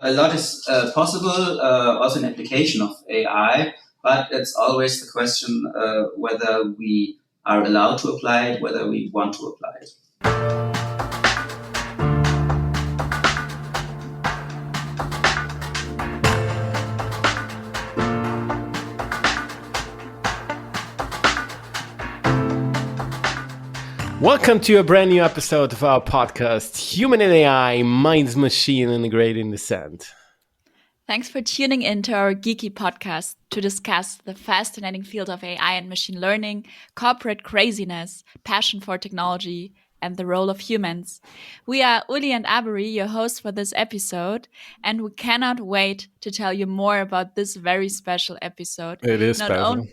A lot is possible, also in application of AI, but it's always the question whether we are allowed to apply it, whether we want to apply it. Welcome to a brand new episode of our podcast, Human and AI, Minds Machine Integrating Descent. Thanks for tuning in to our geeky podcast to discuss the fascinating field of AI and machine learning, corporate craziness, passion for technology, and the role of humans. We are Uli and Aberi, your hosts for this episode, and we cannot wait to tell you more about this very special episode. It is special.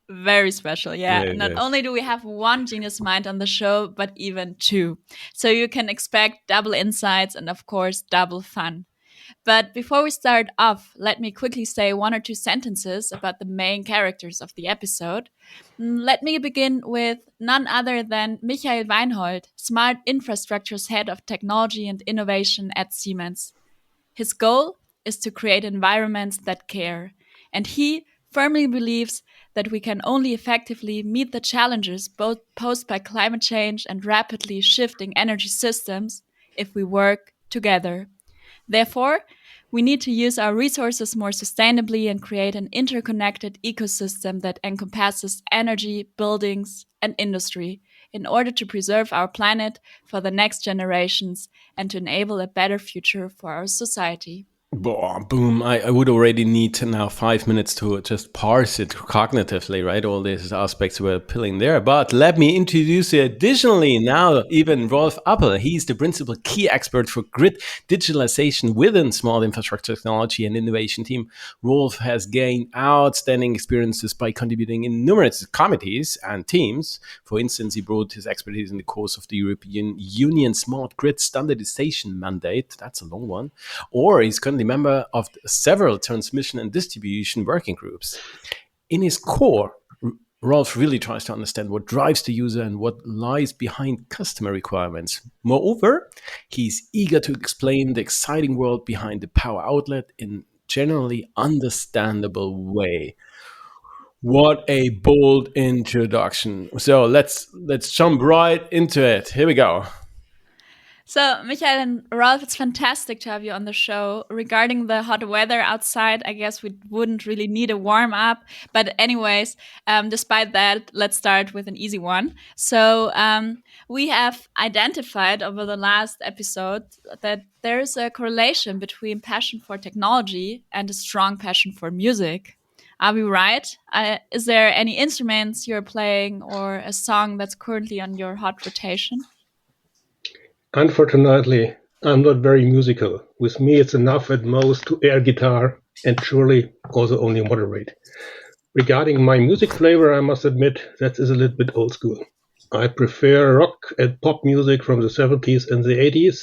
Very special, yeah. Not only do we have one genius mind on the show, but even two. So you can expect double insights and, of course, double fun. But before we start off, let me quickly say one or two sentences about the main characters of the episode. Let me begin with none other than Michael Weinhold, Smart Infrastructure's head of technology and innovation at Siemens. His goal is to create environments that care, and he firmly believes that we can only effectively meet the challenges both posed by climate change and rapidly shifting energy systems if we work together. Therefore, we need to use our resources more sustainably and create an interconnected ecosystem that encompasses energy, buildings, and industry in order to preserve our planet for the next generations and to enable a better future for our society. Boom. I would already need now 5 minutes to just parse it cognitively, right? All these aspects we're pulling there. But let me introduce you additionally now, even Rolf Apel. He's the principal key expert for grid digitalization within Smart Infrastructure Technology and Innovation team. Rolf has gained outstanding experiences by contributing in numerous committees and teams. For instance, he brought his expertise in the course of the European Union Smart Grid Standardization Mandate. That's a long one. Or he's currently member of several transmission and distribution working groups. In his core, Rolf really tries to understand what drives the user and what lies behind customer requirements. Moreover, he's eager to explain the exciting world behind the power outlet in generally understandable way. What a bold introduction. So let's jump right into it. Here we go. So, Michael and Rolf, it's fantastic to have you on the show. Regarding the hot weather outside, I guess we wouldn't really need a warm up. But anyways, despite that, let's start with an easy one. So we have identified over the last episode that there is a correlation between passion for technology and a strong passion for music. Are we right? Is there any instruments you're playing or a song that's currently on your hot rotation? Unfortunately, I'm not very musical. With me, it's enough at most to air guitar and surely also only moderate. Regarding my music flavor, I must admit that is a little bit old school. I prefer rock and pop music from the 70s and the 80s.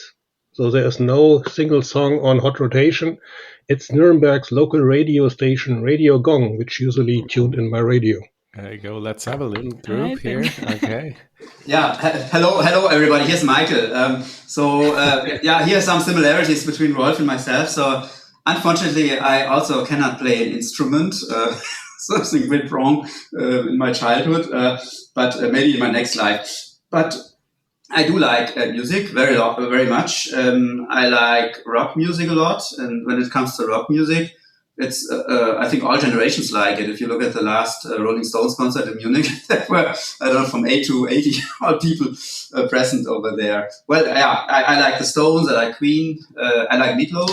So there is no single song on hot rotation. It's Nuremberg's local radio station, Radio Gong, which usually tuned in my radio. There you go. Let's have a little group here. Okay. Yeah. Hello, everybody. Here's Michael. Here are some similarities between Rolf and myself. So, unfortunately, I also cannot play an instrument. Something went wrong in my childhood, but maybe in my next life. But I do like music very much. I like rock music a lot, and when it comes to rock music, it's I think all generations like it. If you look at the last Rolling Stones concert in Munich, there were, I don't know, from 8 to 80 all people present over there. Well, yeah, I like the Stones, I like Queen, I like Meatloaf,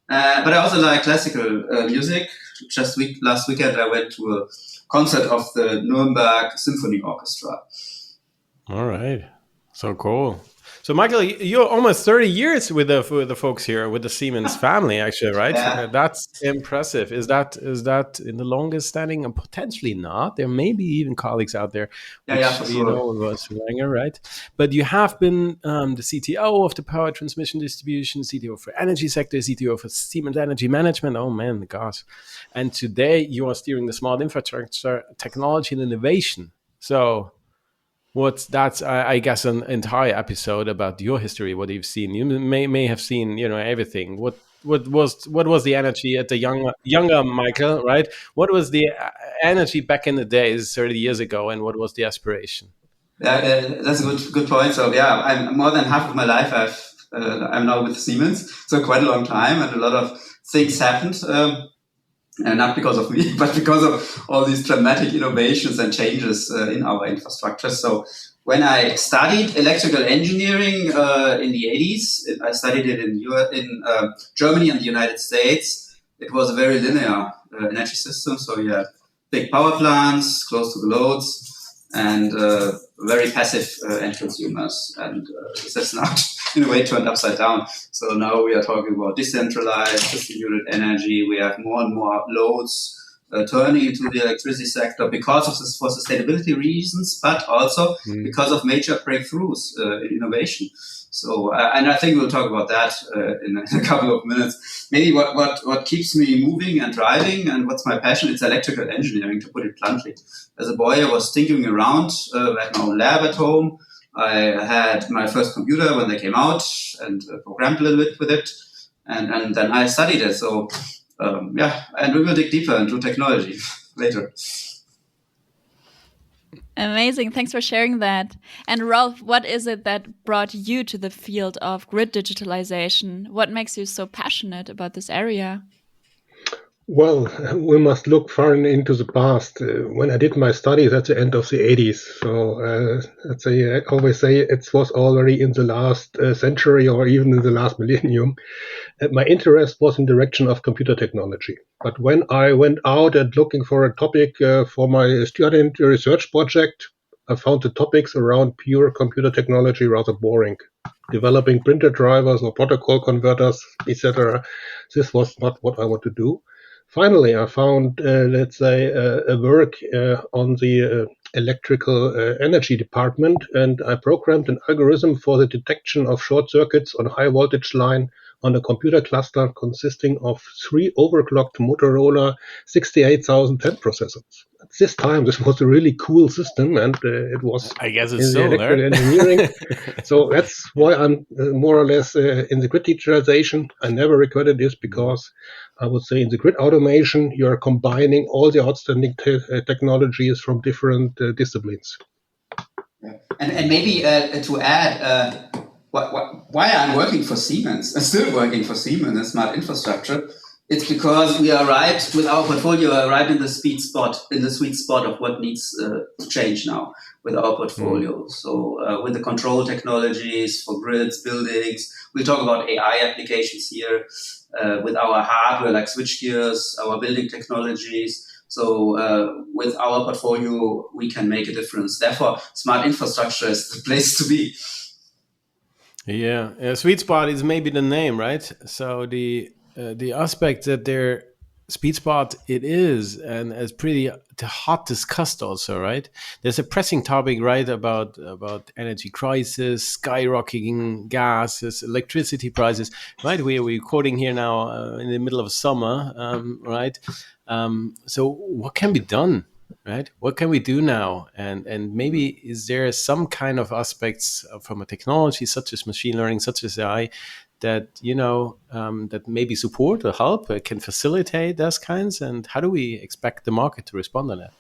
but I also like classical music. Just last weekend, I went to a concert of the Nuremberg Symphony Orchestra. All right, so cool. So, Michael, you're almost 30 years with the folks here, with the Siemens family, actually, right? Yeah. That's impressive. Is that in the longest standing? And potentially not. There may be even colleagues out there, which, For sure. was Wenger, right? But you have been the CTO of the power transmission distribution, CTO for energy sector, CTO for Siemens Energy Management. Oh, man, gosh. And today you are steering the smart infrastructure, technology, and innovation. So that's I guess an entire episode about your history, what you've seen. You may have seen everything. was the energy at the younger Michael, right? What was the energy back in the days, 30 years ago, and what was the aspiration? Yeah, that's a good point. So yeah, I'm more than half of my life I'm now with Siemens, so quite a long time, and a lot of things happened. And not because of me, but because of all these dramatic innovations and changes in our infrastructure. So when I studied electrical engineering in the 80s, I studied it in Germany and the United States. It was a very linear energy system. So you had big power plants close to the loads and very passive end consumers. And this has now, in a way, turned upside down. So now we are talking about decentralized, distributed energy. We have more and more loads turning into the electricity sector because of this, for sustainability reasons, but also because of major breakthroughs in innovation. So, and I think we'll talk about that in a couple of minutes. Maybe what keeps me moving and driving and what's my passion, it's electrical engineering, to put it bluntly. As a boy, I was tinkering around. I had my own lab at home. I had my first computer when they came out and programmed a little bit with it. And then I studied it. So, and we will dig deeper into technology later. Amazing. Thanks for sharing that. And Rolf, what is it that brought you to the field of grid digitalization? What makes you so passionate about this area? Well, we must look far into the past. When I did my studies at the end of the 80s, so I always say it was already in the last century or even in the last millennium. My interest was in the direction of computer technology. But when I went out and looking for a topic for my student research project, I found the topics around pure computer technology rather boring. Developing printer drivers or protocol converters, etc. This was not what I want to do. Finally, I found, a work on the electrical energy department, and I programmed an algorithm for the detection of short circuits on a high voltage line on a computer cluster consisting of 3 overclocked Motorola 68010 processors. At this time, this was a really cool system, and it was I guess in the electrical engineering. So that's why I'm more or less in the grid digitalization. I never regretted this because I would say in the grid automation, you are combining all the outstanding technologies from different disciplines. Yeah. And maybe to add, why I'm working for Siemens, I'm still working for Siemens Smart Infrastructure, it's because we are right with our portfolio, right in the sweet spot of what needs to change now with our portfolio. So with the control technologies for grids, buildings, we'll talk about AI applications here, with our hardware like switchgears, our building technologies. So with our portfolio, we can make a difference. Therefore, smart infrastructure is the place to be. Yeah, sweet spot is maybe the name, right? So the aspect that their sweet spot it is, and it's pretty hot discussed also, right? There's a pressing topic, right, about energy crisis, skyrocketing gases, electricity prices, right? We're quoting here now in the middle of summer, right? So what can be done? Right? What can we do now? And maybe is there some kind of aspects from a technology such as machine learning, such as AI, that that maybe support or help can facilitate those kinds? And how do we expect the market to respond to that?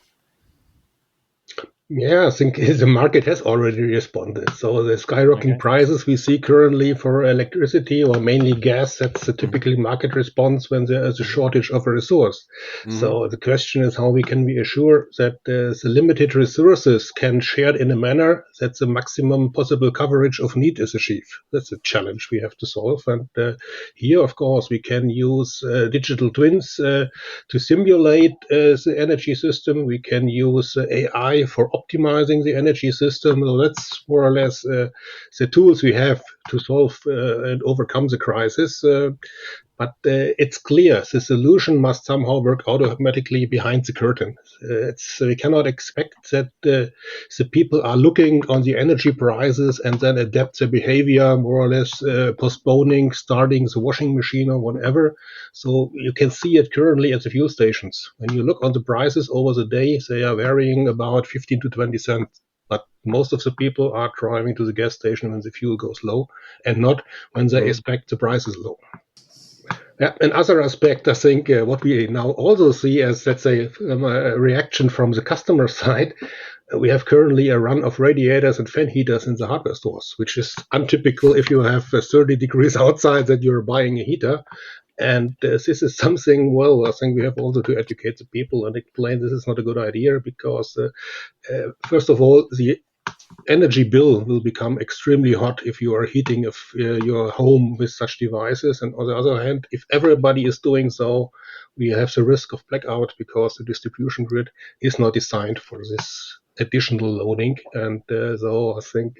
Yeah, I think the market has already responded. So the skyrocketing prices we see currently for electricity or mainly gas, that's a typically market response when there is a shortage of a resource. So the question is how we can be assured that the limited resources can shared in a manner that the maximum possible coverage of need is achieved. That's a challenge we have to solve. And here, of course, we can use digital twins to simulate the energy system. We can use AI for optimizing the energy system. So that's more or less the tools we have to solve and overcome the crisis. But it's clear the solution must somehow work automatically behind the curtain. We cannot expect that the people are looking on the energy prices and then adapt their behavior, more or less postponing starting the washing machine or whatever. So you can see it currently at the fuel stations. When you look on the prices over the day, they are varying about 15 to 20 cents. But most of the people are driving to the gas station when the fuel goes low and not when they expect the price is low. Yeah, another aspect, I think, what we now also see as, let's say, a reaction from the customer side, we have currently a run of radiators and fan heaters in the hardware stores, which is untypical if you have 30 degrees outside that you're buying a heater. And this is something, well, I think we have also to educate the people and explain this is not a good idea because, first of all, the energy bill will become extremely hot if you are heating your home with such devices. And on the other hand, if everybody is doing so, we have the risk of blackout because the distribution grid is not designed for this additional loading. And so I think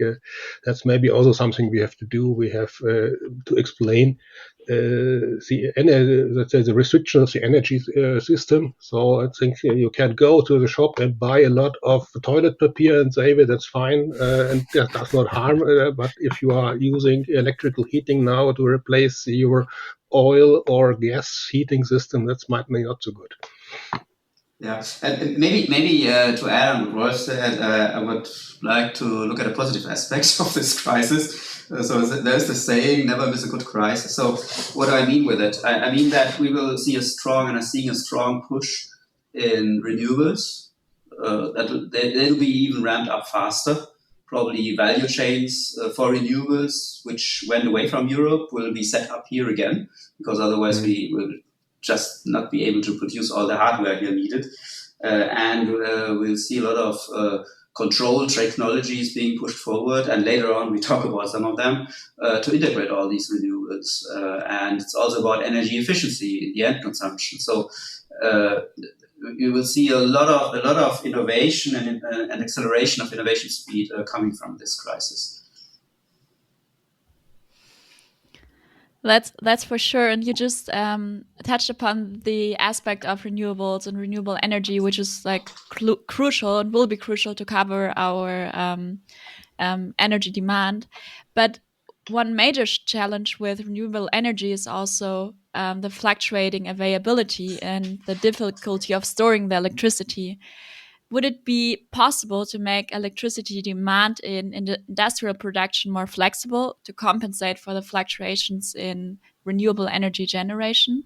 that's maybe also something we have to do. We have to explain let's say the restriction of the energy system. So I think you can go to the shop and buy a lot of toilet paper and say, well, that's fine and that does not harm. But if you are using electrical heating now to replace your oil or gas heating system, that's might be not so good. Yeah, and maybe to add on what Rolf said, I would like to look at the positive aspects of this crisis. So there's the saying, never miss a good crisis. So what do I mean with it? I mean that we will see are seeing a strong push in renewables. They'll be even ramped up faster. Probably value chains for renewables, which went away from Europe, will be set up here again, because otherwise we will just not be able to produce all the hardware here needed. And we'll see a lot of control technologies being pushed forward. And later on, we talk about some of them to integrate all these renewables. And it's also about energy efficiency in the end consumption. So you will see a lot of innovation and acceleration of innovation speed coming from this crisis. That's for sure. And you just touched upon the aspect of renewables and renewable energy, which is like crucial and will be crucial to cover our energy demand. But one major challenge with renewable energy is also the fluctuating availability and the difficulty of storing the electricity. Would it be possible to make electricity demand in industrial production more flexible to compensate for the fluctuations in renewable energy generation?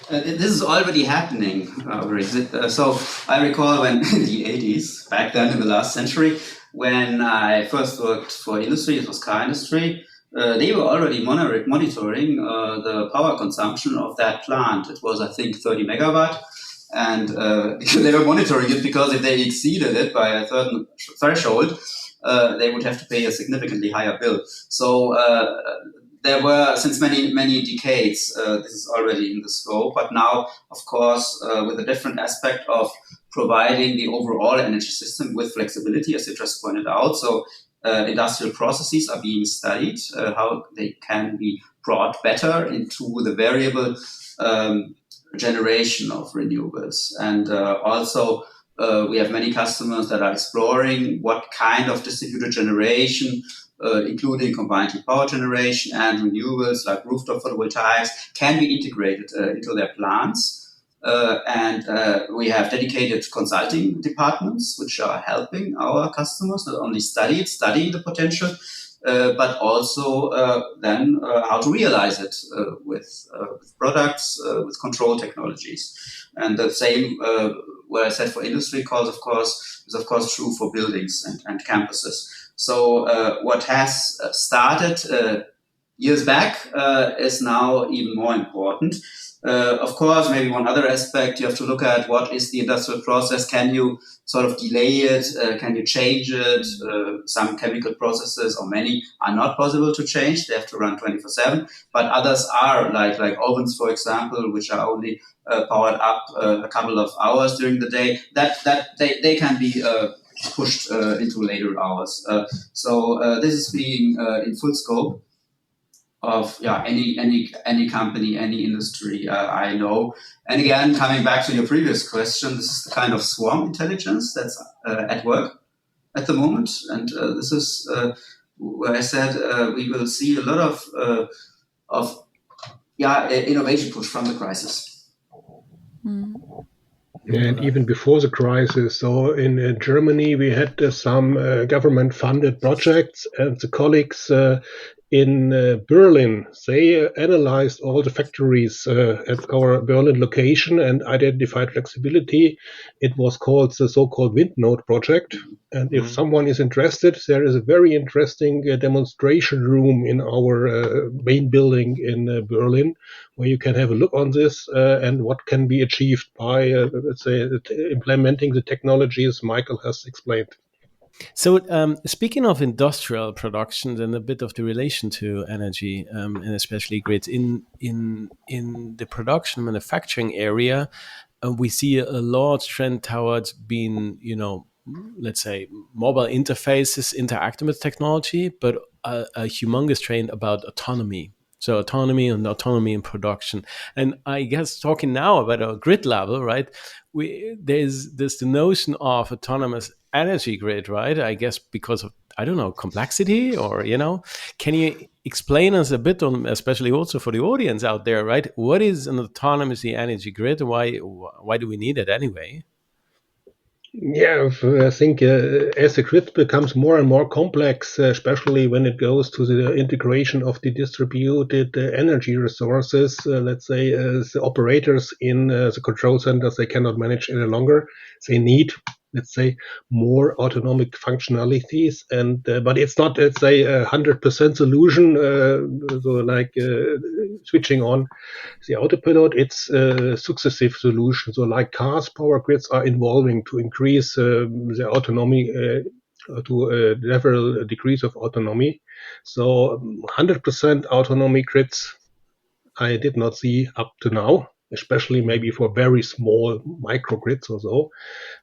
This is already happening. So I recall when in the 80s, back then in the last century, when I first worked for industry, it was car industry, they were already monitoring the power consumption of that plant. It was, I think, 30 megawatt. And they were monitoring it because if they exceeded it by a certain threshold, they would have to pay a significantly higher bill. So there were, since many decades, this is already in the scope. But now, of course, with a different aspect of providing the overall energy system with flexibility, as you just pointed out. So industrial processes are being studied, how they can be brought better into the variable generation of renewables. And also we have many customers that are exploring what kind of distributed generation, including combined heat power generation and renewables like rooftop photovoltaics, can be integrated into their plants. And we have dedicated consulting departments which are helping our customers not only studying the potential, but also then how to realize it with products, with control technologies. And the same, what I said for industry is of course true for buildings and campuses. So what has started years back is now even more important. Of course, maybe one other aspect, you have to look at what is the industrial process. Can you sort of delay it? Can you change it? Some chemical processes, or many, are not possible to change. They have to run 24/7. But others are, like ovens, for example, which are only powered up a couple of hours during the day. That they can be pushed into later hours. So this is being in full scope of any company, any industry I know. And again, coming back to your previous question, this is the kind of swarm intelligence that's at work at the moment. And this is where I said we will see a lot of innovation push from the crisis. And even before the crisis, so in Germany, we had some government-funded projects, and the colleagues in Berlin. They analyzed all the factories at our Berlin location and identified flexibility. It was called the so-called Windnode project. And if someone is interested, there is a very interesting demonstration room in our main building in Berlin, where you can have a look on this and what can be achieved by, let's say, implementing the technologies Michael has explained. So, speaking of industrial productions and a bit of the relation to energy, and especially grids in the production manufacturing area, we see a large trend towards being, let's say, mobile interfaces interacting with technology, but a humongous trend about autonomy. So autonomy and autonomy in production. And I guess talking now about a grid level, right? There's the notion of autonomous energy grid, right? I guess because of, I don't know, complexity, or can you explain us a bit on, especially also for the audience out there, right? What is an autonomous energy grid? Why do we need it anyway? Yeah, I think as the grid becomes more and more complex, especially when it goes to the integration of the distributed energy resources, let's say the operators in the control centers, they cannot manage any longer. They need, let's say, more autonomic functionalities, and but it's not, let's say, 100% solution. So like switching on the autopilot, it's a successive solution. So like cars, power grids are evolving to increase their autonomy to several degrees of autonomy. So 100% autonomy grids I did not see up to now, especially maybe for very small microgrids or so.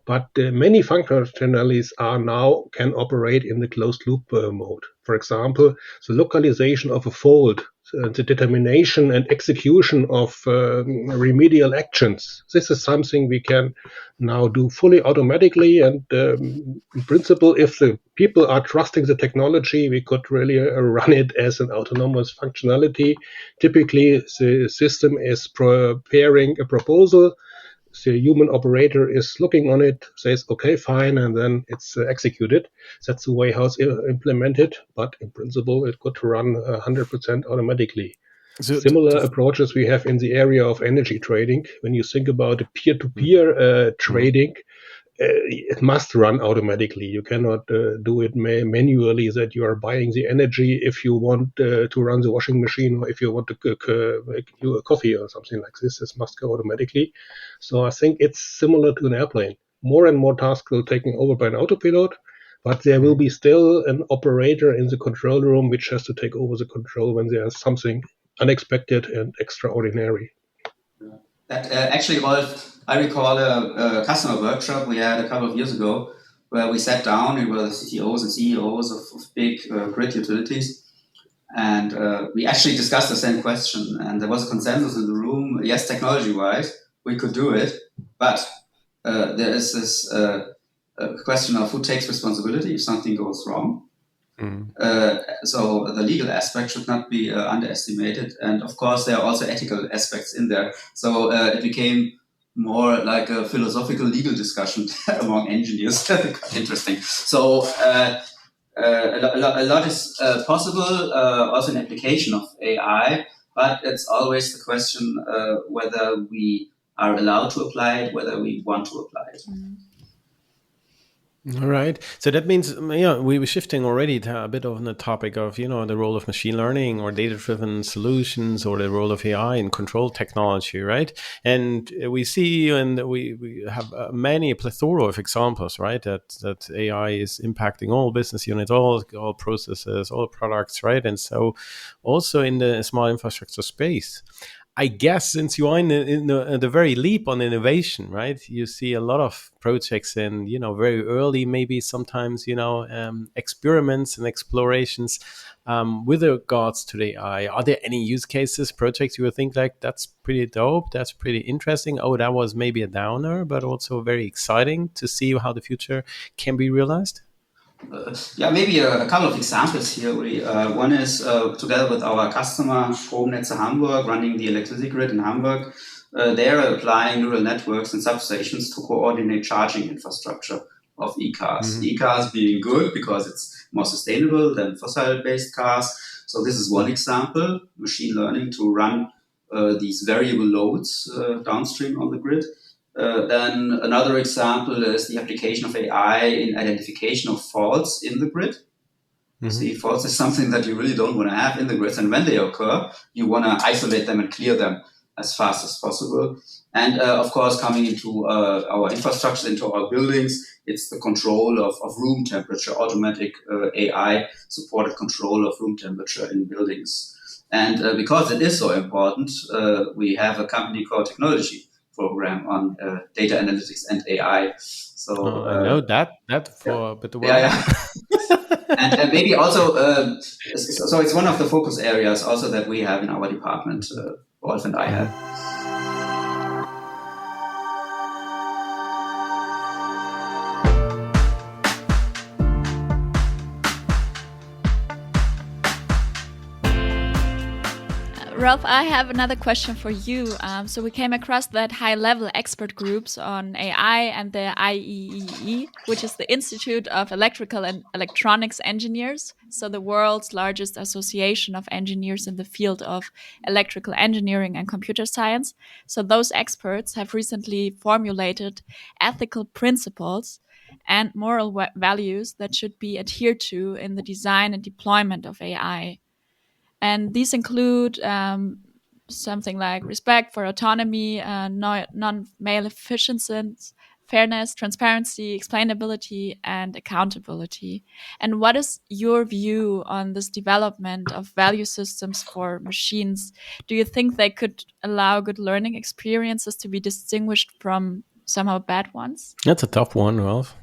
But many functionalities are now can operate in the closed loop mode. For example, the localization of a fault, the determination and execution of remedial actions. This is something we can now do fully automatically. And in principle, if the people are trusting the technology, we could really run it as an autonomous functionality. Typically, the system is preparing a proposal. The human operator is looking on it, says, okay, fine, and then it's executed. That's the way how it's implemented, but in principle, it could run 100% automatically. So similar approaches we have in the area of energy trading. When you think about peer-to-peer trading, it must run automatically. You cannot do it manually, that you are buying the energy if you want to run the washing machine, or if you want to make you a coffee or something like this. This must go automatically. So I think it's similar to an airplane. More and more tasks will be taken over by an autopilot, but there will be still an operator in the control room which has to take over the control when there's something unexpected and extraordinary. That actually, Rolf, I recall a customer workshop we had a couple of years ago where we sat down and were the CTOs and CEOs of big grid utilities. And we actually discussed the same question. And there was a consensus in the room. Yes, technology-wise, we could do it. But there is this question of who takes responsibility if something goes wrong. So the legal aspect should not be underestimated. And of course, there are also ethical aspects in there. So it became more like a philosophical legal discussion among engineers. Quite interesting. So a lot is possible, also in application of AI, but it's always the question whether we are allowed to apply it, whether we want to apply it. All right. So that means, we were shifting already to a bit of the topic of, the role of machine learning or data-driven solutions, or the role of AI in control technology, right? And we see, and we have a plethora of examples, right? That AI is impacting all business units, all processes, all products, right? And so also in the smart infrastructure space, I guess since you are in the very leap on innovation, right? You see a lot of projects in, very early, maybe sometimes, experiments and explorations with regards to the AI. Are there any use cases, projects you would think like, that's pretty dope, that's pretty interesting? Oh, that was maybe a downer, but also very exciting to see how the future can be realized? Maybe a couple of examples here. One is together with our customer, Stromnetze Hamburg, running the electricity grid in Hamburg. They're applying neural networks and substations to coordinate charging infrastructure of e-cars. E-cars being good because it's more sustainable than fossil-based cars. So this is one example, machine learning to run these variable loads downstream on the grid. Then another example is the application of AI in identification of faults in the grid. See, faults is something that you really don't want to have in the grids, and when they occur, you want to isolate them and clear them as fast as possible. And of course, coming into our infrastructure, into our buildings, it's the control of room temperature, automatic AI supported control of room temperature in buildings. And because it is so important, we have a company called Technology Program on data analytics and AI. So I know that for a bit of while. Yeah. And maybe also, so it's one of the focus areas also that we have in our department, Rolf and I have. Rolf, I have another question for you. So we came across that high-level expert groups on AI and the IEEE, which is the Institute of Electrical and Electronics Engineers, so the world's largest association of engineers in the field of electrical engineering and computer science. So those experts have recently formulated ethical principles and moral values that should be adhered to in the design and deployment of AI. And these include something like respect for autonomy, non-maleficence, fairness, transparency, explainability, and accountability. And what is your view on this development of value systems for machines? Do you think they could allow good learning experiences to be distinguished from somehow bad ones? That's a tough one, Rolf.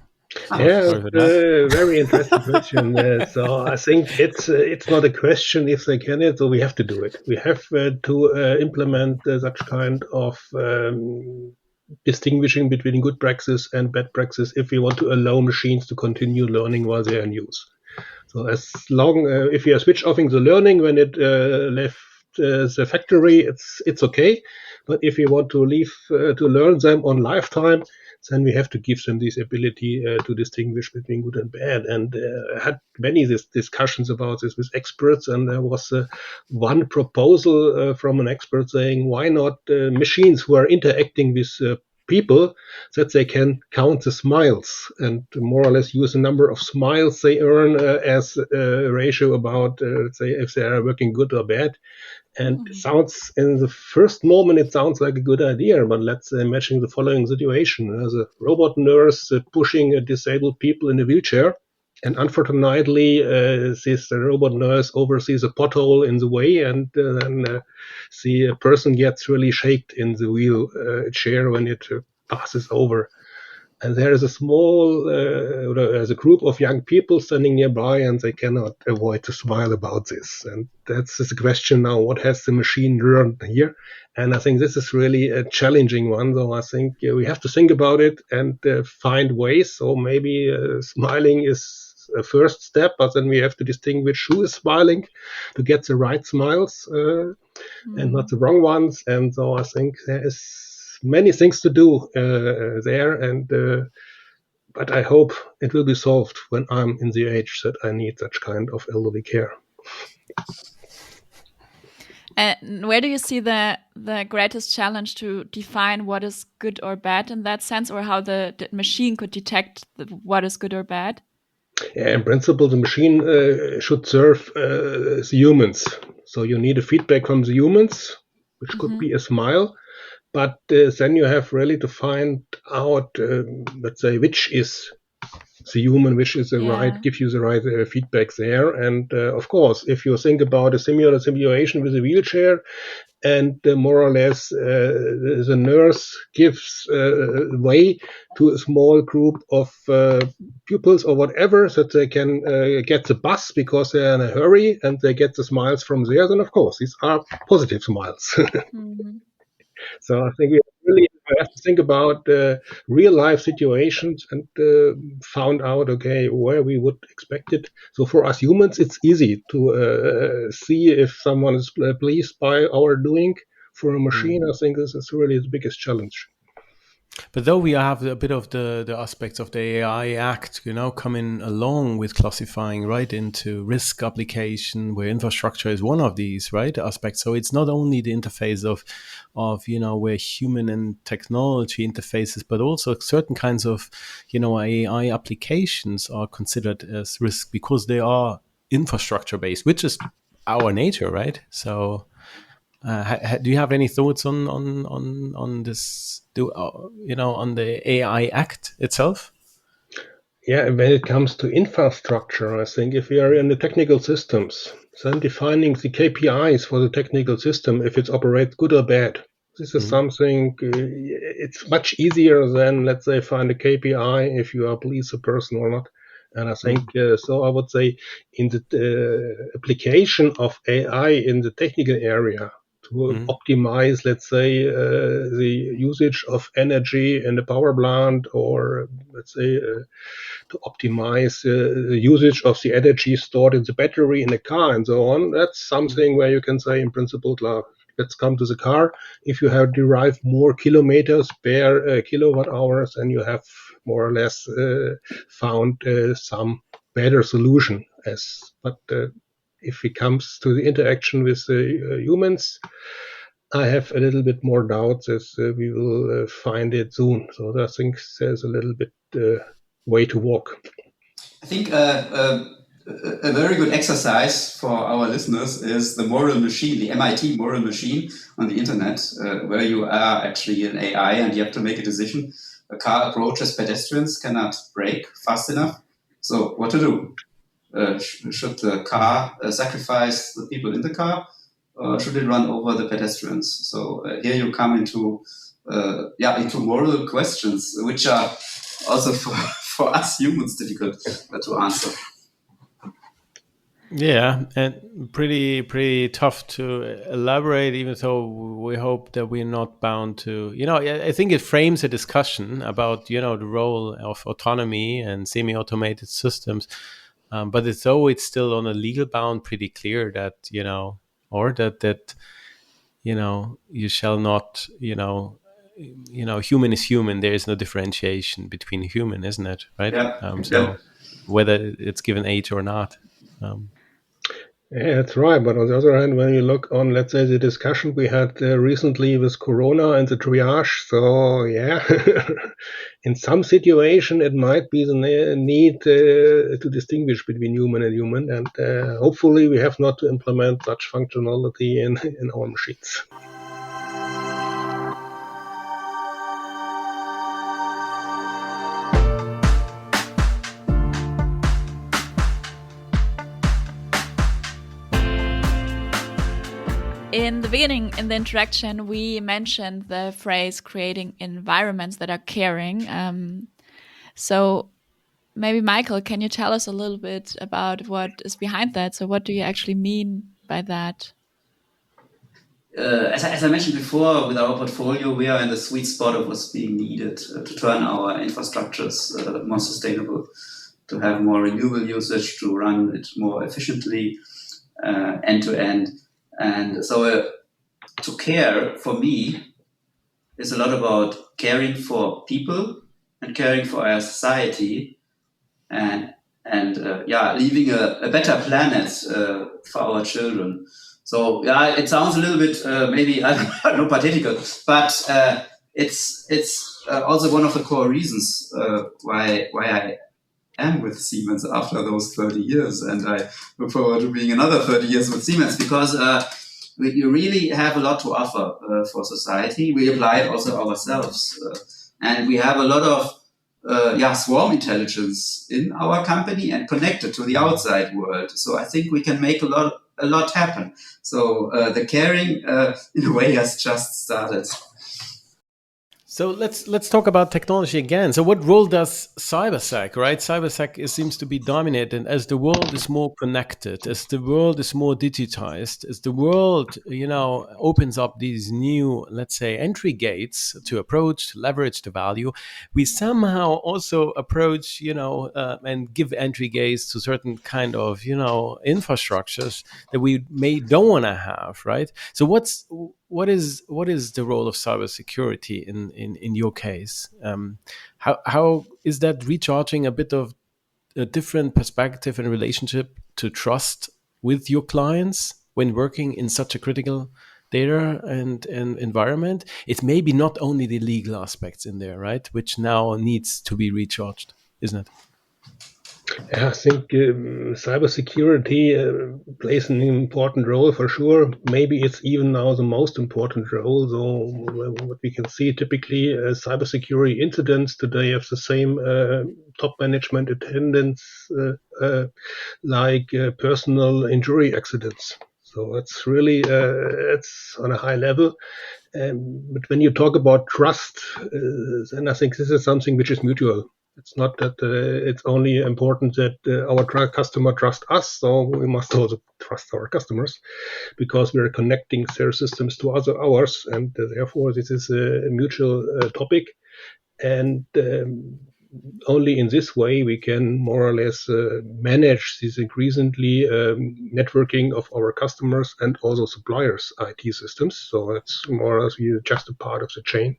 Yeah, very interesting question. So I think it's not a question if they can it, so we have to do it. We have to implement such kind of distinguishing between good practice and bad practice if we want to allow machines to continue learning while they are in use. So as long if we are switch offing the learning when it left the factory, it's okay. But if you want to leave to learn them on lifetime, then we have to give them this ability to distinguish between good and bad. And I had many discussions about this with experts, and there was one proposal from an expert saying, why not machines who are interacting with people, that they can count the smiles and more or less use the number of smiles they earn as a ratio about, say, if they are working good or bad. And it sounds, in the first moment, it sounds like a good idea, but let's imagine the following situation. There's a robot nurse pushing a disabled people in a wheelchair, and unfortunately, this robot nurse oversees a pothole in the way, and then the person gets really shaken in the wheelchair when it passes over. And there is a small, there's a group of young people standing nearby, and they cannot avoid to smile about this. And that's the question now: what has the machine learned here? And I think this is really a challenging one. So I think we have to think about it and find ways. So maybe smiling is a first step, but then we have to distinguish who is smiling to get the right smiles and not the wrong ones. And so I think there is many things to do there, and but I hope it will be solved when I'm in the age that I need such kind of elderly care. And where do you see the greatest challenge to define what is good or bad in that sense, or how the machine could detect what is good or bad? Yeah, in principle, the machine should serve the humans. So you need a feedback from the humans, which could be a smile. But then you have really to find out, let's say, which is the human, which is the right, give you the right feedback there. And of course, if you think about a simulation with a wheelchair, and more or less the nurse gives way to a small group of pupils or whatever, so that they can get the bus because they're in a hurry, and they get the smiles from there, then of course these are positive smiles. So I think we really have to think about real life situations and found out, okay, where we would expect it. So for us humans, it's easy to see if someone is pleased by our doing. For a machine, I think this is really the biggest challenge. But though we have a bit of the aspects of the AI Act, coming along with classifying right into risk application, where infrastructure is one of these right aspects. So it's not only the interface of where human and technology interfaces, but also certain kinds of AI applications are considered as risk because they are infrastructure based, which is our nature, right? So do you have any thoughts on this? On the AI Act itself? Yeah, when it comes to infrastructure, I think if we are in the technical systems, then defining the KPIs for the technical system, if it operates good or bad, this is something. It's much easier than, let's say, find a KPI if you are a police person or not. And I think so. I would say in the application of AI in the technical area to optimize, let's say, the usage of energy in the power plant, or let's say to optimize the usage of the energy stored in the battery in the car and so on. That's something where you can say, in principle, let's come to the car. If you have derived more kilometers per kilowatt hours, and you have more or less found some better solution. But if it comes to the interaction with humans, I have a little bit more doubts as we will find it soon. So I think there's a little bit way to walk. I think a very good exercise for our listeners is the moral machine, the MIT moral machine on the internet, where you are actually an AI and you have to make a decision. A car approaches pedestrians, cannot brake fast enough. So what to do? Should the car sacrifice the people in the car, or should it run over the pedestrians? So here you come into moral questions, which are also for us humans difficult to answer. Yeah, and pretty tough to elaborate, even though we hope that we're not bound to, I think it frames a discussion about, the role of autonomy and semi-automated systems. But it's still on a legal bound pretty clear that, or that, you shall not, human is human. There is no differentiation between human, isn't it? Right. Yeah. Whether it's given age or not. Yeah, that's right. But on the other hand, when you look on, let's say, the discussion we had recently with Corona and the triage, so yeah, in some situation it might be the need to distinguish between human and human, and hopefully we have not to implement such functionality in our machines. In the beginning, in the introduction, we mentioned the phrase creating environments that are caring. So maybe, Michael, can you tell us a little bit about what is behind that? So what do you actually mean by that? As I mentioned before, with our portfolio, we are in the sweet spot of what's being needed to turn our infrastructures more sustainable, to have more renewable usage, to run it more efficiently, end to end. And so to care, for me, is a lot about caring for people and caring for our society, and leaving a better planet for our children. So yeah, it sounds a little bit maybe I don't know pathetical, but it's also one of the core reasons why I am with Siemens after those 30 years, and I look forward to being another 30 years with Siemens, because we really have a lot to offer for society. We apply it also ourselves, and we have a lot of swarm intelligence in our company and connected to the outside world. So I think we can make a lot happen. So the caring, in a way, has just started. So let's talk about technology again. So what role does cybersec, right? Cybersec seems to be dominated as the world is more connected, as the world is more digitized, as the world, opens up these new, let's say, entry gates to approach, to leverage the value. We somehow also approach, and give entry gates to certain kind of, infrastructures that we don't want to have, right? So what is the role of cybersecurity in your case? How is that recharging a bit of a different perspective and relationship to trust with your clients when working in such a critical data and environment? It's maybe not only the legal aspects in there, right, which now needs to be recharged, isn't it? I think cybersecurity plays an important role for sure. Maybe it's even now the most important role. So what we can see typically, cybersecurity incidents today have the same top management attendance like personal injury accidents. So it's really it's on a high level. But when you talk about trust, then I think this is something which is mutual. It's not that it's only important that our customer trust us, so we must also trust our customers because we're connecting their systems to ours, and therefore this is a mutual topic. And only in this way we can more or less manage this increasingly networking of our customers and also suppliers' IT systems. So that's more or less just a part of the chain.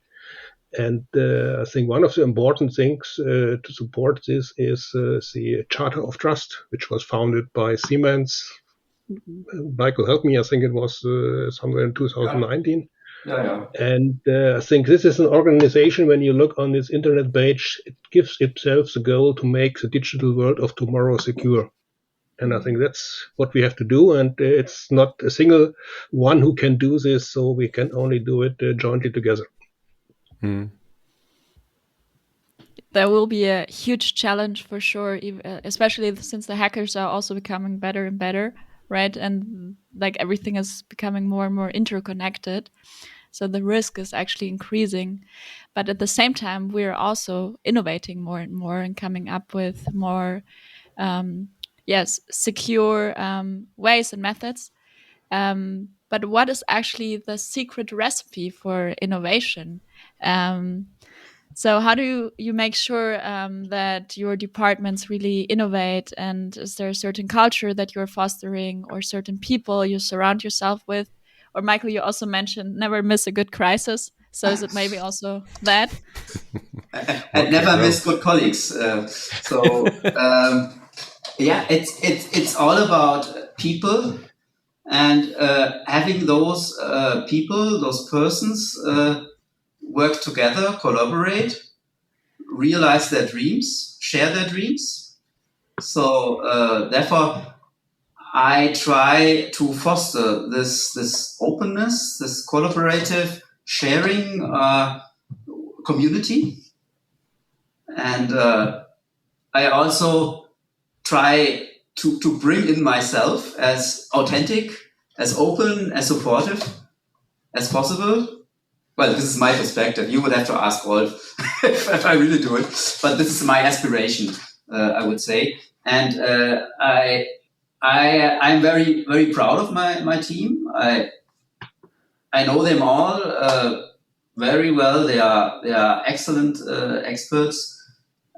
And I think one of the important things to support this is the Charter of Trust, which was founded by Siemens. Michael, help me. I think it was somewhere in 2019. Yeah. And I think this is an organization, when you look on this internet page, it gives itself the goal to make the digital world of tomorrow secure. And I think that's what we have to do. And it's not a single one who can do this, so we can only do it jointly together. There will be a huge challenge for sure, especially since the hackers are also becoming better and better, right? And like everything is becoming more and more interconnected. So the risk is actually increasing. But at the same time, we're also innovating more and more and coming up with more, secure ways and methods. But what is actually the secret recipe for innovation? So how do you make sure that your departments really innovate? And is there a certain culture that you're fostering or certain people you surround yourself with? Or Michael, you also mentioned never miss a good crisis. So is it maybe also that? I never miss good colleagues. It's all about people and having those people, those persons work together, collaborate, realize their dreams, share their dreams. So therefore, I try to foster this openness, this collaborative sharing community. And I also try to bring in myself as authentic, as open, as supportive as possible. Well, this is my perspective. You would have to ask Rolf if I really do it. But this is my aspiration, I would say. And I'm very, very proud of my team. I know them all very well. They are excellent experts.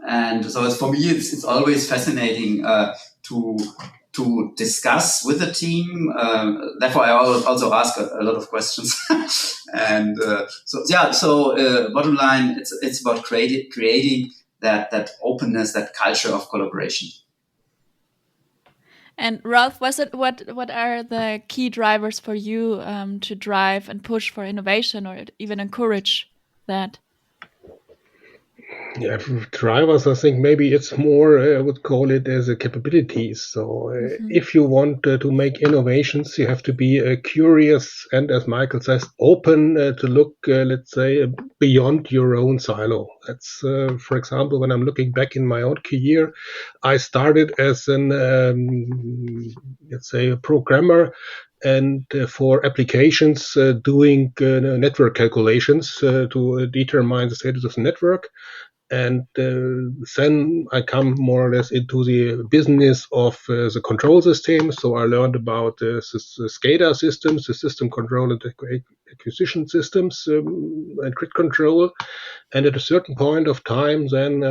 And so for me, it's always fascinating to discuss with the team. Therefore, I also ask a lot of questions. And bottom line, it's about creating that openness, that culture of collaboration. And Rolf, what are the key drivers for you to drive and push for innovation or even encourage that? Yeah, for drivers, I think maybe it's more, I would call it as a capabilities. So if you want to make innovations, you have to be curious and, as Michael says, open to look, let's say, beyond your own silo. That's, for example, when I'm looking back in my own career, I started as let's say, a programmer and for applications doing network calculations to determine the status of the network. And then I come more or less into the business of the control system. So I learned about the SCADA systems, the system control and acquisition systems, and grid control. And at a certain point of time, then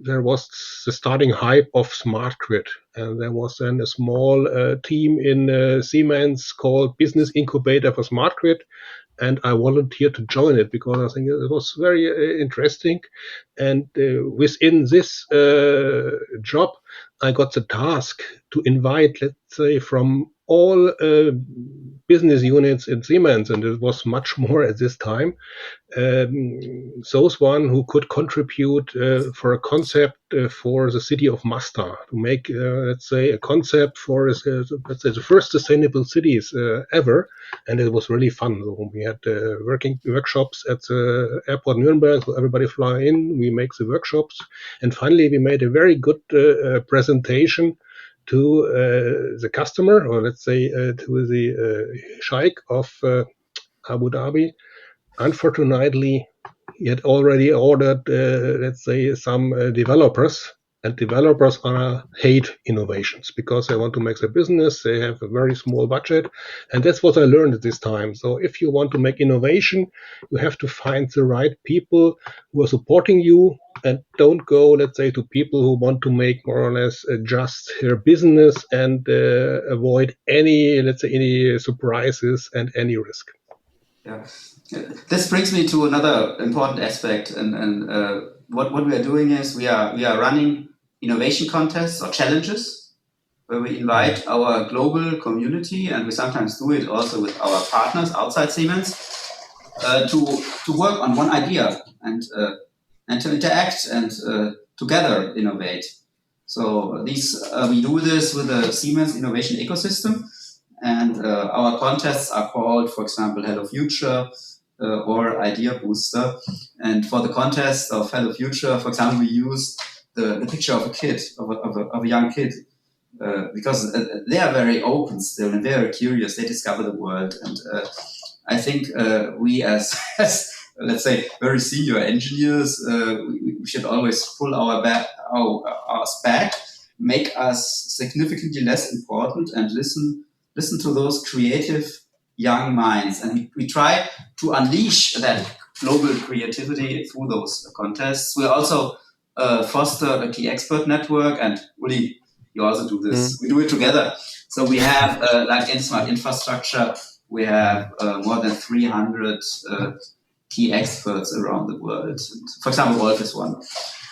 there was the starting hype of smart grid. And there was then a small team in Siemens called Business Incubator for Smart Grid. and I volunteered to join it because I think it was very interesting. And within this job, I got the task to invite, let's say, from all business units in Siemens, and it was much more at this time, those one who could contribute for a concept for the city of Masta to make, let's say, a concept for, let's say, the first sustainable cities ever, and it was really fun. So we had working workshops at the airport Nuremberg, so everybody fly in, we make the workshops, and finally we made a very good presentation to the customer, or let's say to the Sheikh of Abu Dhabi. Unfortunately, he had already ordered, let's say, some developers, and developers hate innovations because they want to make their business. They have a very small budget, and that's what I learned at this time. So if you want to make innovation, you have to find the right people who are supporting you, and don't go, let's say, to people who want to make more or less just their business and avoid any, let's say, any surprises and any risk. Yeah. This brings me to another important aspect, and what we are doing is we are running innovation contests or challenges where we invite our global community, and we sometimes do it also with our partners outside Siemens, to work on one idea and to interact and together innovate. So we do this with the Siemens innovation ecosystem. And our contests are called, for example, Hello Future or Idea Booster. And for the contest of Hello Future, for example, we use the picture of a kid, of a young kid, because they are very open still and very curious. They discover the world. And I think we as let's say, very senior engineers, we should always pull ours back, make us significantly less important, and listen to those creative young minds. And we try to unleash that global creativity through those contests. We also foster a key expert network, and Uli, you also do this. We do it together. So we have, like in Smart Infrastructure, we have more than 300 key experts around the world. For example, Rolf is one.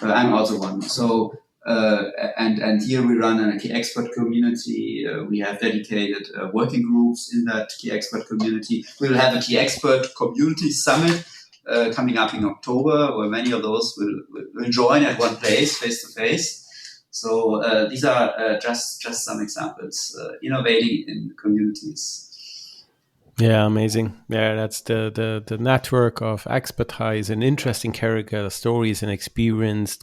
I'm also one. So and here we run a key expert community. We have dedicated working groups in that key expert community. We will have a key expert community summit coming up in October, where many of those will join at one place, face to face. So these are just some examples, innovating in communities. Yeah, amazing. Yeah, that's the network of expertise and interesting character stories and experience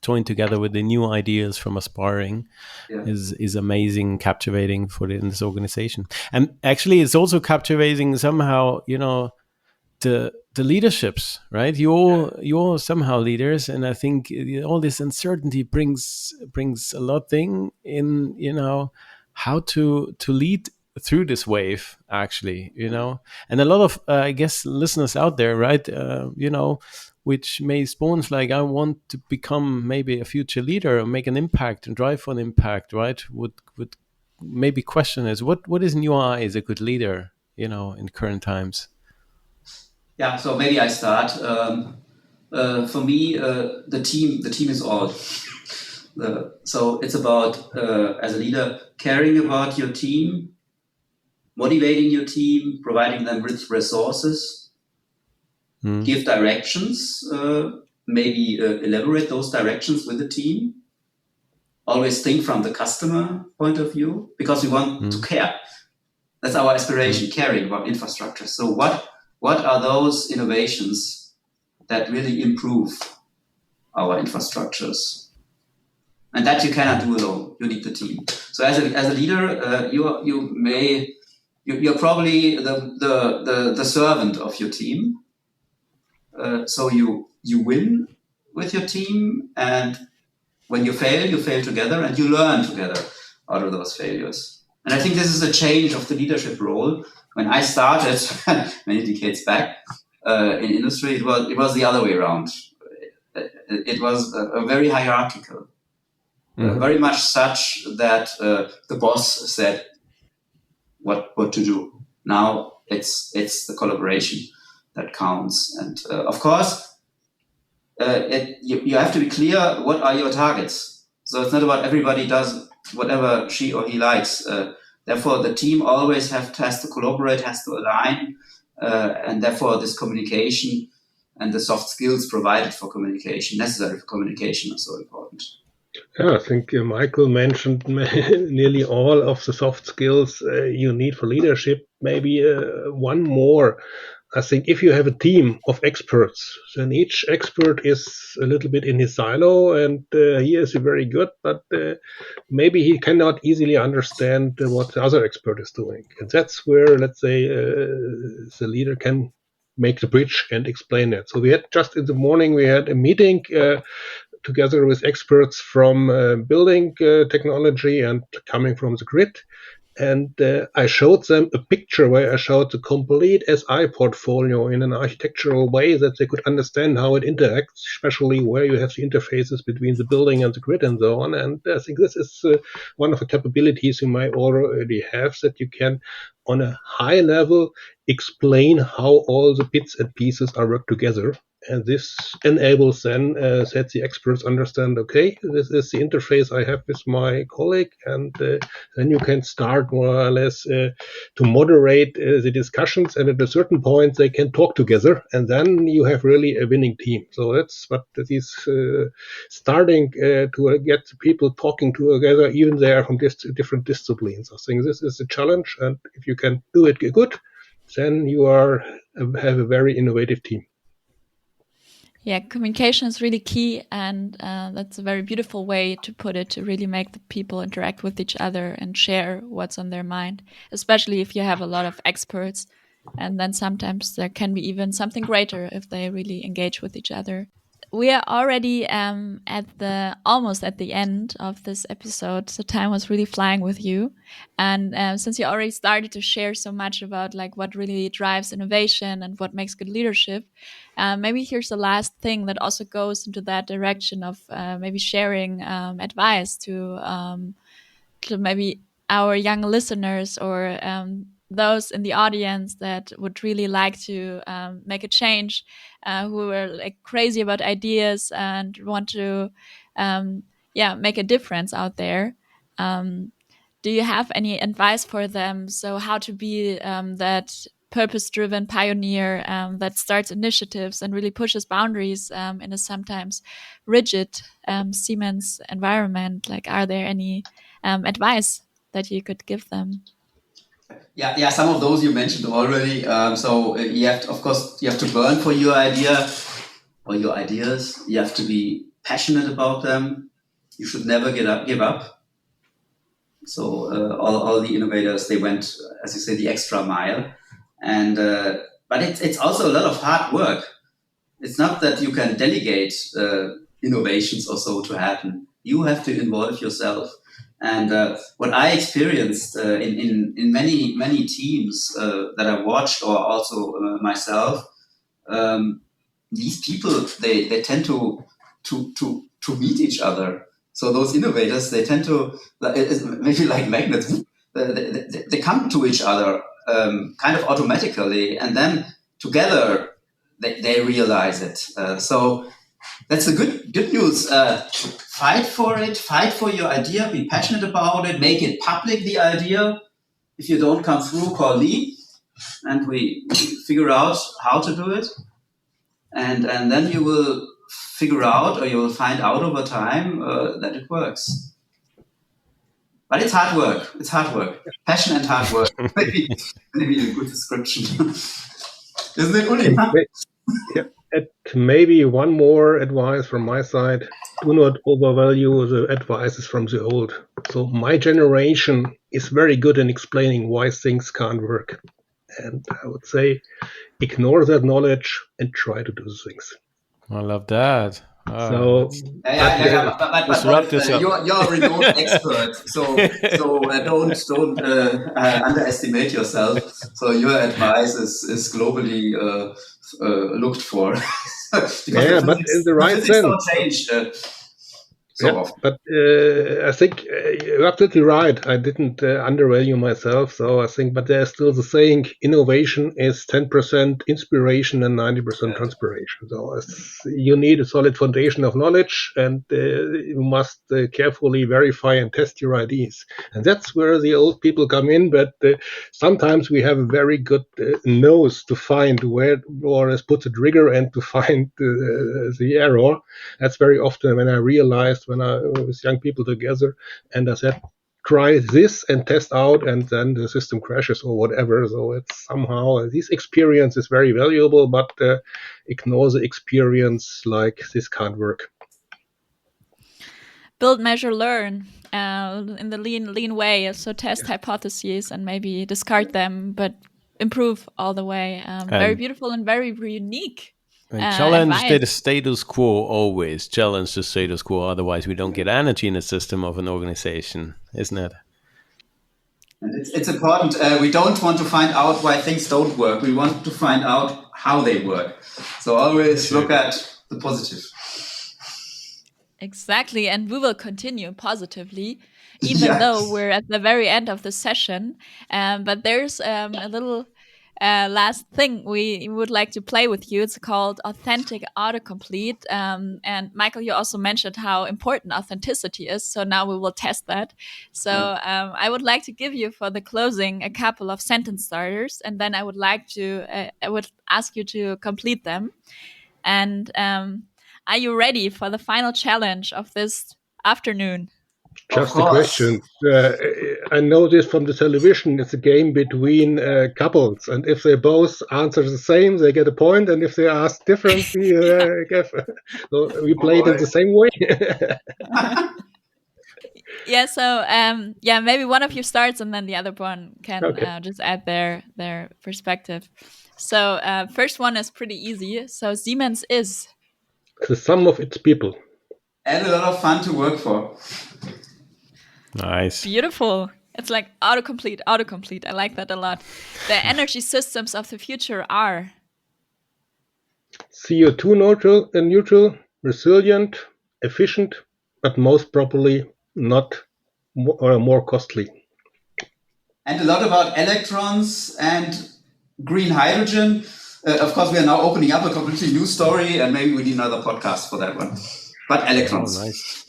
joined together with the new ideas from aspiring is amazing, captivating in this organization. And actually, it's also captivating somehow, the leaderships, right? You're somehow leaders, and I think all this uncertainty brings a lot thing in, how to lead through this wave, actually, and a lot of I guess listeners out there, right, which may spawn like, I want to become maybe a future leader or make an impact and drive for an impact, right, would maybe question is what is in your eyes a good leader, in current times. Yeah, so maybe I start. For me, the team is all. So it's about, as a leader, caring about your team, motivating your team, providing them with resources, give directions, maybe elaborate those directions with the team. Always think from the customer point of view, because we want to care. That's our aspiration, caring about infrastructure. So what are those innovations that really improve our infrastructures? And that you cannot do alone. You need the team. So as a leader, you're probably the servant of your team. So you win with your team, and when you fail together, and you learn together out of those failures. And I think this is a change of the leadership role. When I started many decades back in industry, it was the other way around. It was a very hierarchical, very much such that the boss said what to do. Now it's the collaboration that counts. And of course, you have to be clear what are your targets. So it's not about everybody does whatever she or he likes. Therefore, the team always has to collaborate, has to align, and therefore this communication and the soft skills provided for communication, necessary for communication, are so important. Yeah, I think Michael mentioned nearly all of the soft skills you need for leadership. Maybe one more. I think if you have a team of experts, then each expert is a little bit in his silo, and he is very good, but maybe he cannot easily understand what the other expert is doing. And that's where, let's say, the leader can make the bridge and explain that. So we had just in the morning, we had a meeting together with experts from building technology and coming from the grid. And I showed them a picture where I showed the complete SI portfolio in an architectural way that they could understand how it interacts, especially where you have the interfaces between the building and the grid and so on. And I think this is one of the capabilities you might already have, that you can, on a high level, explain how all the bits and pieces are worked together. And this enables then that the experts understand, okay, this is the interface I have with my colleague, and then you can start more or less to moderate the discussions, and at a certain point they can talk together, and then you have really a winning team. So that's what is starting to get people talking together, even they are from different disciplines. I think this is a challenge, and if you can do it good, then you have a very innovative team. Yeah, communication is really key, and that's a very beautiful way to put it, to really make the people interact with each other and share what's on their mind, especially if you have a lot of experts. And then sometimes there can be even something greater if they really engage with each other. We are already almost at the end of this episode, so time was really flying with you. And since you already started to share so much about like what really drives innovation and what makes good leadership, maybe here's the last thing that also goes into that direction of maybe sharing advice to maybe our young listeners or those in the audience that would really like to make a change, who are like crazy about ideas and want to make a difference out there. Do you have any advice for them? So how to be that purpose-driven pioneer that starts initiatives and really pushes boundaries in a sometimes rigid Siemens environment? Like, are there any advice that you could give them? Yeah. Some of those you mentioned already. So you have to, of course, you have to burn for your idea or your ideas. You have to be passionate about them. You should never give up. So all the innovators, they went, as you say, the extra mile. And but it's also a lot of hard work. It's not that you can delegate innovations or so to happen. You have to involve yourself. And what I experienced in many teams that I watched, or also myself, these people they tend to meet each other. So those innovators, they tend to, maybe like magnets, they come to each other kind of automatically, and then together they realize it. So that's the good news. Fight for it. Fight for your idea. Be passionate about it. Make it public, the idea. If you don't come through, call Lee, and we figure out how to do it. And then you will figure out, or you will find out over time that it works. But it's hard work. It's hard work. Passion and hard work. maybe a good description. Isn't it, Uli? Yeah. Maybe one more advice from my side. Do not overvalue the advices from the old. So my generation is very good in explaining why things can't work. And I would say, ignore that knowledge and try to do things. I love that. But you're a renowned expert, so don't underestimate yourself. So your advice is globally looked for. But in the right sense. Change. so often. But I think you're absolutely right. I didn't undervalue myself. So I think, but there's still the saying, innovation is 10% inspiration and 90% transpiration. So you need a solid foundation of knowledge, and you must carefully verify and test your ideas. And that's where the old people come in. But sometimes we have a very good nose to find where more or less put the trigger and to find the error. That's very often when I realized when I was young people together, and I said, try this and test out, and then the system crashes or whatever. So it's somehow this experience is very valuable, but ignore the experience like this can't work. Build, measure, learn in the lean way. So test hypotheses and maybe discard them, but improve all the way. Very beautiful and very unique. And challenge the status quo always. Challenge the status quo. Otherwise, we don't get energy in the system of an organization, isn't it? And it's important. We don't want to find out why things don't work. We want to find out how they work. So always look at the positive. Exactly. And we will continue positively, even though we're at the very end of the session. But there's a little last thing we would like to play with you. It's called authentic autocomplete. And Michael, you also mentioned how important authenticity is. So now we will test that. So I would like to give you for the closing a couple of sentence starters, and then I would ask you to complete them. And are you ready for the final challenge of this afternoon? Just a question. I know this from the television. It's a game between couples, and if they both answer the same, they get a point, and if they ask differently, so we play it in the same way. Yeah. So maybe one of you starts, and then the other one can just add their perspective. So first one is pretty easy. So Siemens is the sum of its people. And a lot of fun to work for. Nice. Beautiful. It's like autocomplete. I like that a lot. The energy systems of the future are CO2 neutral, resilient, efficient, but most probably not more costly. And a lot about electrons and green hydrogen. Of course, we are now opening up a completely new story, and maybe we need another podcast for that one. But electrons. Oh, nice.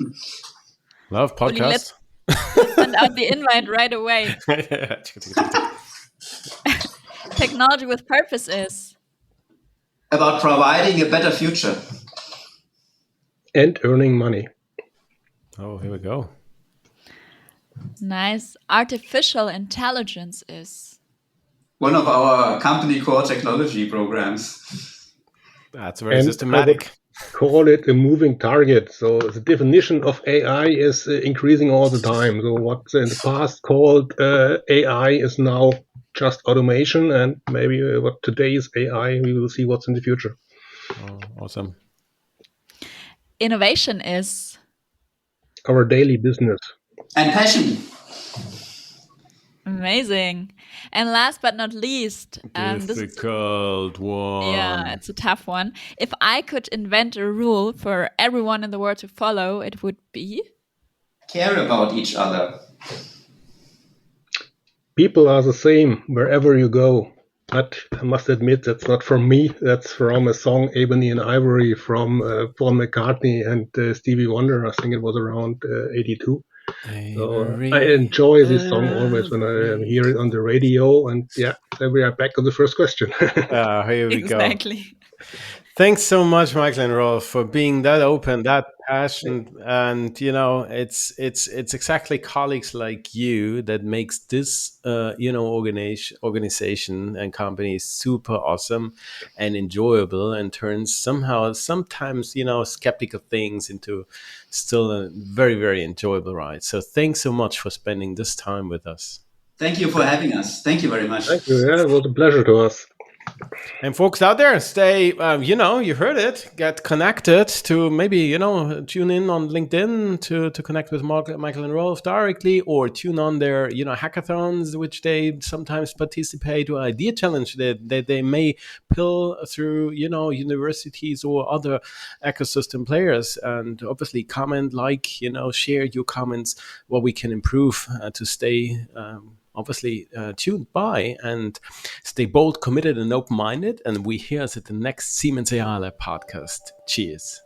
Love podcasts. Let's send out the invite right away. Technology with purpose is about providing a better future. And earning money. Oh, here we go. Nice. Artificial intelligence is one of our company core technology programs. That's very systematic. Call it a moving target. So the definition of AI is increasing all the time. So what's in the past called AI is now just automation, and maybe what today is AI, we will see what's in the future. Oh, awesome. Innovation is our daily business. And passion. Amazing. And last but not least, difficult one. Yeah, it's a tough one. If I could invent a rule for everyone in the world to follow, it would be care about each other. People are the same wherever you go. But I must admit, that's not from me. That's from a song, Ebony and Ivory, from Paul McCartney and Stevie Wonder. I think it was around 82. So I enjoy this song always when I hear it on the radio. And then we are back on the first question. Here we go. Exactly. Thanks so much, Michael and Rolf, for being that open, that passionate, and it's exactly colleagues like you that makes this organization and company super awesome and enjoyable, and turns sometimes skeptical things into still a very, very enjoyable ride. So thanks so much for spending this time with us. Thank you for having us. Thank you very much. Thank you. Yeah, it was a pleasure to us. And folks out there, stay, you heard it, get connected to maybe, tune in on LinkedIn to connect with Michael and Rolf directly, or tune on their, hackathons, which they sometimes participate, or idea challenge that they may pill through, universities or other ecosystem players. And obviously comment, share your comments, what we can improve to stay tuned by and stay bold, committed, and open-minded. And we hear us at the next Siemens AI Lab podcast. Cheers.